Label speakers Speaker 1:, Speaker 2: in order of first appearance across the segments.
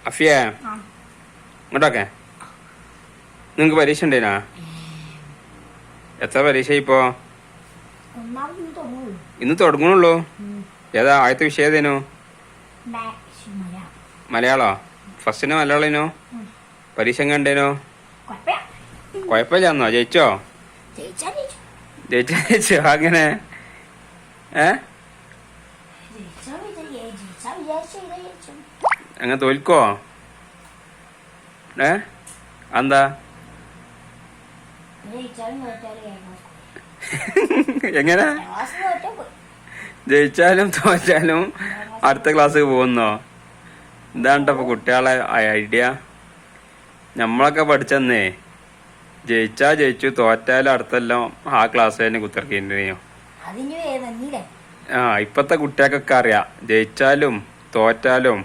Speaker 1: അഫിയ ഇങ്ങോട്ടൊക്കെ നിങ്ങക്ക് പരീക്ഷ ഉണ്ടേനാ? എത്ര പരീക്ഷ ഇപ്പോ? ഇന്ന് തുടങ്ങണുള്ളൂ. ഏതാ ആദ്യത്തെ വിഷയം ഏതേനു? മലയാളോ? ഫസ്റ്റിന് മലയാളേനോ? പരീക്ഷ എങ്ങണ്ടേനോ? കുഴപ്പമില്ലാന്നോ? ജയിച്ചോ? ജയിച്ചോ? അങ്ങനെ അങ്ങനെ തോൽക്കോ? എന്താ എങ്ങനെ ജയിച്ചാലും തോറ്റാലും അടുത്ത ക്ലാസ്സിൽ പോകുന്നോ? ഇതാണ്ടപ്പോ കുട്ടികളെ ഐഡിയ. നമ്മളൊക്കെ പഠിച്ചെന്നേ ജയിച്ചാ ജയിച്ചു, തോറ്റാലും അടുത്തെല്ലാം ആ ക്ലാസ് തന്നെ കുത്തിറക്കിയോ. ഇപ്പത്തെ കുട്ടികൾക്കൊക്കെ അറിയാം ജയിച്ചാലും തോറ്റാലും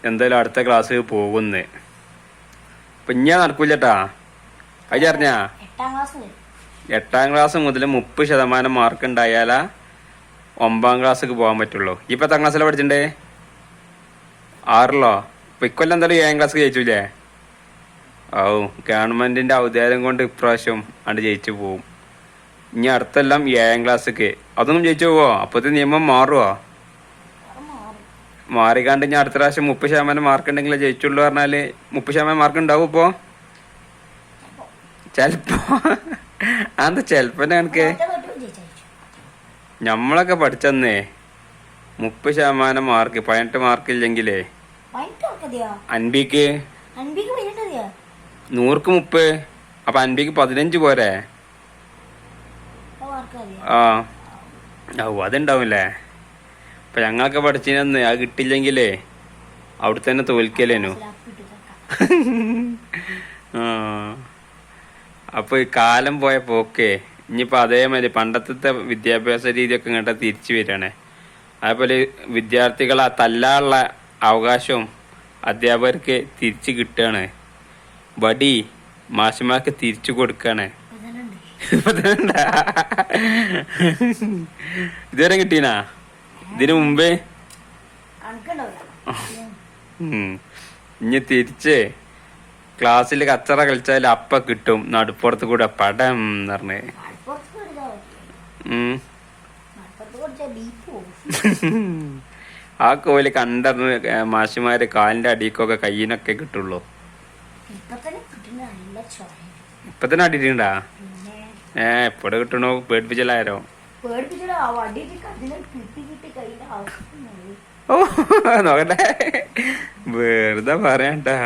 Speaker 1: എന്തായാലും അടുത്ത ക്ലാസ് പോകുന്നേ. ഇപ്പൊ ഇഞ്ഞാ നടക്കൂലട്ടാ. അയച്ചറിഞ്ഞാ 8ാം ക്ലാസ് മുതൽ 30% മാർക്ക് ഉണ്ടായാലാ 9ാം ക്ലാസ്സിക്ക് പോകാൻ പറ്റുള്ളൂ. ഇപ്പൊ 10ാം ക്ലാസ്സിലാ പഠിച്ചിണ്ടേ? 6ലോ? ഇപ്പൊ ഇക്കൊല്ലം എന്തായാലും 7ാം ക്ലാസ്സിക്ക് ജയിച്ചൂലേ? ഗവൺമെന്റിന്റെ ഔദാര്യം കൊണ്ട് ഇപ്രാവശ്യം അണ്ട് ജയിച്ചു പോവും. ഇനി അടുത്തെല്ലാം 7ാം ക്ലാസ്സിക്ക് അതൊന്നും ജയിച്ചു പോവോ? അപ്പത്തെ നിയമം മാറുവോ? മാറിക്കാണ്ട് ഞാൻ അടുത്ത പ്രാവശ്യം 30% മാർക്ക് ഉണ്ടെങ്കിലേ ജയിച്ചുള്ളൂ പറഞ്ഞാല് 30% മാർക്ക് ഉണ്ടാവും. ഇപ്പോ ചെലപ്പോ അതെന്താ ചെലപ്പോ എനിക്ക് ഞമ്മളൊക്കെ പഠിച്ചെന്നേ 30% മാർക്ക് 18 മാർക്ക് ഇല്ലെങ്കിലേ അൻപിക്ക് 100ക്ക് 30 അപ്പൊ അൻപിക്ക് 15 പോരെ? അതുണ്ടാവില്ലേ. അപ്പൊ ഞങ്ങളൊക്കെ പഠിച്ചിരുന്ന് അത് കിട്ടില്ലെങ്കിലേ അവിടെ തന്നെ തോൽക്കലേനു. അപ്പൊ ഈ കാലം പോയ പോക്കേ ഇനിയിപ്പോ അതേമാതിരി പണ്ടത്തെ വിദ്യാഭ്യാസ രീതിയൊക്കെ ഇങ്ങോട്ട് തിരിച്ചു വരികയാണേ. അതേപോലെ വിദ്യാർത്ഥികളെ തല്ലാനുള്ള അവകാശവും അധ്യാപകർക്ക് തിരിച്ചു കിട്ടുകയാണ്. വടി മാഷന്മാർക്ക് തിരിച്ചു കൊടുക്കാണ്. ഇതുവരെ കിട്ടീനാ? ഇതിനു മുമ്പേ ഇനി തിരിച്ച് ക്ലാസ്സിൽ കച്ചറ കളിച്ചാൽ അപ്പ കിട്ടും നടുപ്പുറത്ത് കൂടെ പടം എന്ന് പറഞ്ഞ്. ആ കോല് കണ്ടറിഞ്ഞ് മാഷിമാര് കാലിന്റെ അടിക്കൊക്കെ കയ്യിനൊക്കെ കിട്ടുള്ളൂ. ഇപ്പൊ തന്നെ അടിയിട്ടുണ്ടാ? എപ്പോഴും കിട്ടണോ? പേടിപ്പിച്ചല്ലാരോ? നോക്കട്ടെ, വെറുതെ പറയണ്ടാ.